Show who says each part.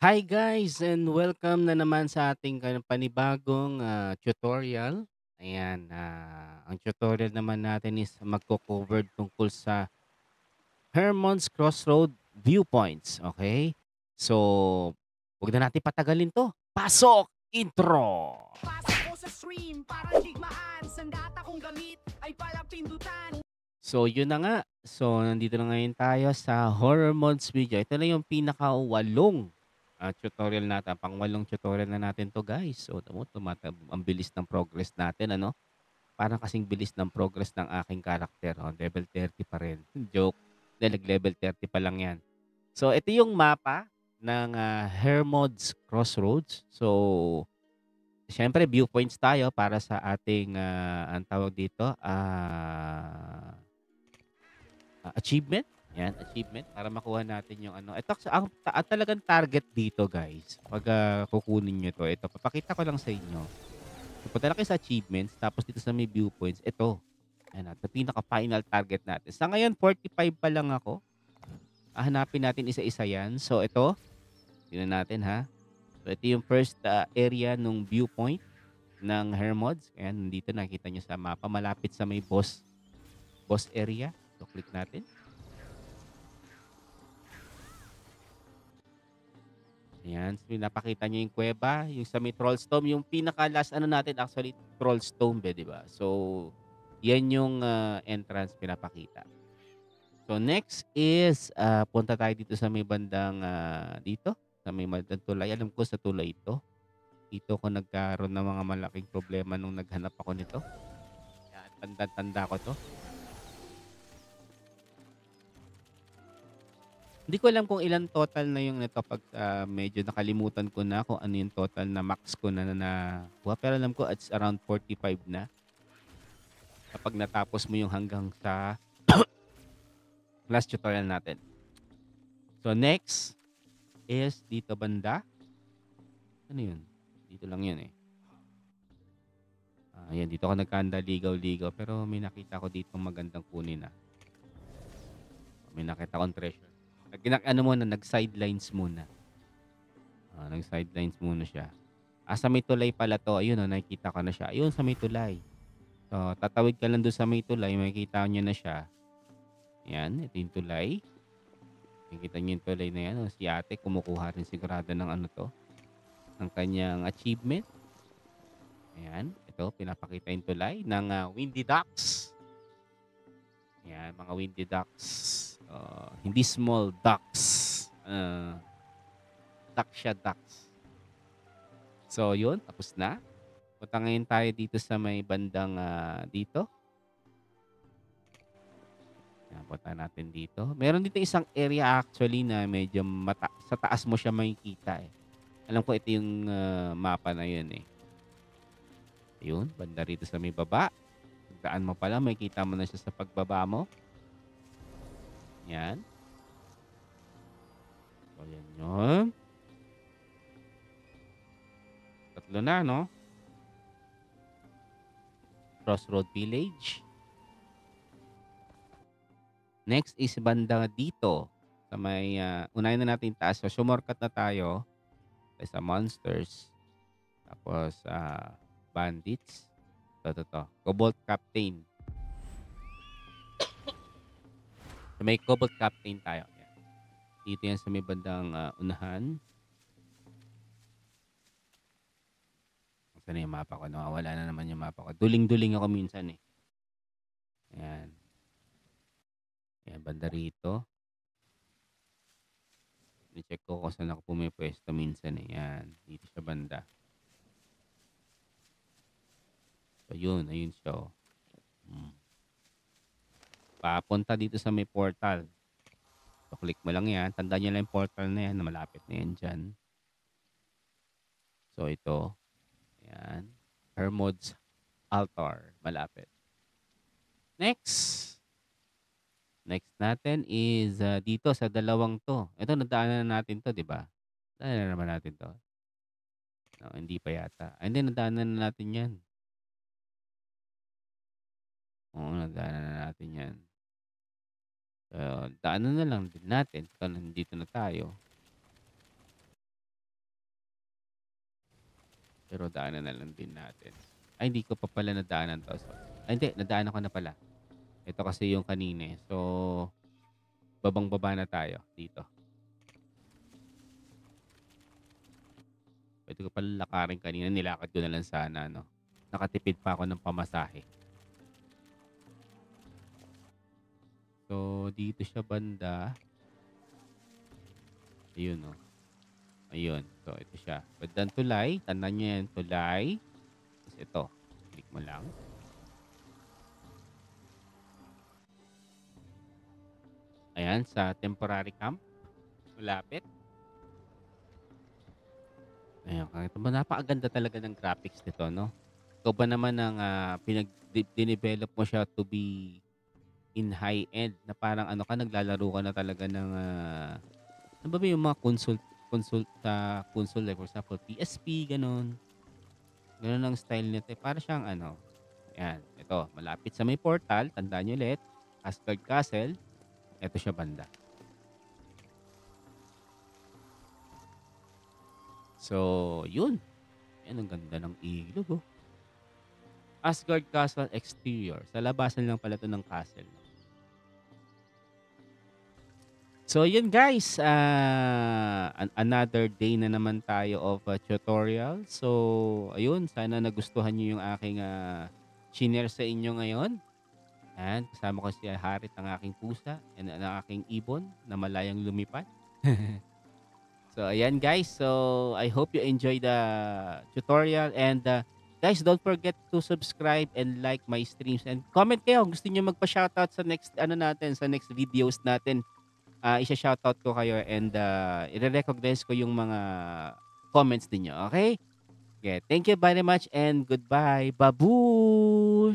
Speaker 1: Hi guys and welcome na naman sa ating panibagong tutorial. Ayan, ang tutorial naman natin is magko-cover tungkol sa Hermon's Crossroad Viewpoints, okay? So, wag na natin patagalin 'to. Pasok! Intro!
Speaker 2: Pasok ko sa stream, parang digmaan. Sandata kong gamit ay palang pindutan.
Speaker 1: So, yun na nga. So, nandito na ngayon tayo sa Horror Mods video. Ito na yung pinaka-walong tutorial natin. Pang-walong tutorial na natin to guys. So, tamo, ang bilis ng progress natin, ano? Parang kasing bilis ng progress ng aking karakter. Oh, level 30 pa rin. Joke. Dahil level 30 pa lang yan. So, ito yung mapa ng Hermod's Crossroads. So, siyempre, viewpoints tayo para sa ating, ang tawag dito, achievement. Yan, achievement para makuha natin yung ano. Ito ang talagang target dito, guys. Pag kukunin niyo 'to, ito papakita ko lang sa inyo. Punta lang kayo sa achievements tapos dito sa may viewpoints, ito. Ayan, ito pinaka final target natin. Sa ngayon 45 pa lang ako. Hahanapin natin isa-isa 'yan. So ito, tingnan natin ha. So ito yung first area nung viewpoint ng Hermods. Ayan, nandito nakita niyo sa mapa malapit sa may boss area. So click natin. Ayan, so pinapakita niyo yung kuweba, yung sa may Trollstone, yung pinaka-last ano natin actually Trollstone be, 'di ba? So, 'yan yung, entrance pinapakita. So, next is, punta tayo dito sa may bandang, dito, sa may bandang tulay. Alam ko sa tulay ito. Dito ako nagkaroon ng mga malaking problema nung naghanap ako nito. Yan, tandang-tanda ko 'to. Hindi ko alam kung ilan total na yung nito 'pag, medyo nakalimutan ko na kung ano yung total na max ko na nakuha, pero alam ko it's around 45 na kapag natapos mo yung hanggang sa last tutorial natin. So next is dito banda. Ano yun? Dito lang yun, eh. Ayan dito ako nagkanda ligaw-ligaw pero may nakita ko ditong magandang kunin, May nakita akong treasure. Ano muna, nag-sidelines muna. Nag-sidelines muna siya. Sa may tulay pala 'to, ayun, nakikita ko na siya. Ayun sa may tulay. So, tatawid ka lang dun sa may tulay, makikita niyo na siya. Yan, ito yung tulay. Makikita niyo yung tulay na yan. Si ate kumukuha rin sigurado ng ano 'to, ng kanyang achievement. Ayan, ito pinapakita yung tulay ng, Windy Ducks. Yan, mga Windy Ducks. Hindi small ducks, duck siya, ducks. So yun, tapos na. Punta ngayon tayo dito sa may bandang, dito. Yan, punta natin dito. Meron dito isang area actually na medyo sa taas mo siya makikita, eh. Alam ko ito yung, mapa na yun, eh. Ayun, banda rito sa may baba. Pagdaan mo pa lang makikita mo na siya sa pagbaba mo. Yan. So yan yun. Tatlo na 'no? Crossroad Village. Next is banda dito sa may, unahin na natin taas. So shortcut na tayo sa monsters. Tapos, bandits. 'To. Cobalt Captain. Sa may Cobalt Captain tayo, yan. Dito yan sa may bandang, unahan. Nasaan na yung mapa ko? Nawawala na naman yung mapa ko. Duling-duling ako minsan, eh. Ayan. Ayan, banda rito. I-check ko kung saan ako pumipwesto minsan, eh. Yan, dito siya banda. So, ayun siya, oh. Papunta dito sa may portal. So, click mo lang yan. Tandaan nyo lang yung portal na yan na malapit na yan dyan. So, ito. Ayan. Hermod's Altar. Malapit. Next. Next natin is dito sa dalawang to. Ito, nadaanan na natin to, di ba? Nadaanan na naman natin to. No, hindi pa yata. Hindi, nadaanan na natin yan. Oo, nadaanan na natin yan. So, daanan na lang din natin. Kung nandito na tayo. Pero daanan na lang din natin. Ay, hindi ko pa pala nadaanan 'to. So ay hindi, nadaanan ko na pala. Ito kasi yung kanina, eh. So, babang-baba na tayo dito. Puwede ko pala lakarin kanina, nilakad ko na lang sana 'no. Nakatipid pa ako ng pamasahe. So, dito siya banda. Ayun, oh. Ayun. So, ito siya. Bandang tulay. Tandaan niyo 'yan, tulay. Tapos ito, click mo lang. Ayan, sa temporary camp. Malapit. Ayan, kahit ba napakaganda talaga ng graphics nito 'no. Ikaw ba naman ang, dinevelop mo siya to be in high end na parang ano ka, naglalaro ka na talaga ng, ano ba yung mga console sa console like for example PSP gano'n. Gano'n ang style nito, eh, para siyang ano, ayan, ito malapit sa may portal, tandaan niyo ulit, Asgard Castle, eto siya banda. So, yun. Ayan, ang ganda ng ilog, oh. Asgard Castle exterior, sa labasan lang pala 'to ng castle. So yun guys, another day na naman tayo of tutorial. So ayun, sana nagustuhan niyo yung aking shinare sa inyo ngayon. Ayan, kasama ko si Harit, ang aking pusa, and ang aking ibon na malayang lumipad. So ayan guys, so I hope you enjoy the tutorial, and guys, don't forget to subscribe and like my streams and comment kayo gusto niyo magpa-shoutout sa next ano natin, sa next videos natin. Isha-shoutout ko kayo, and ire-recognize ko yung mga comments ninyo, okay? Yeah, thank you very much and goodbye. Babush!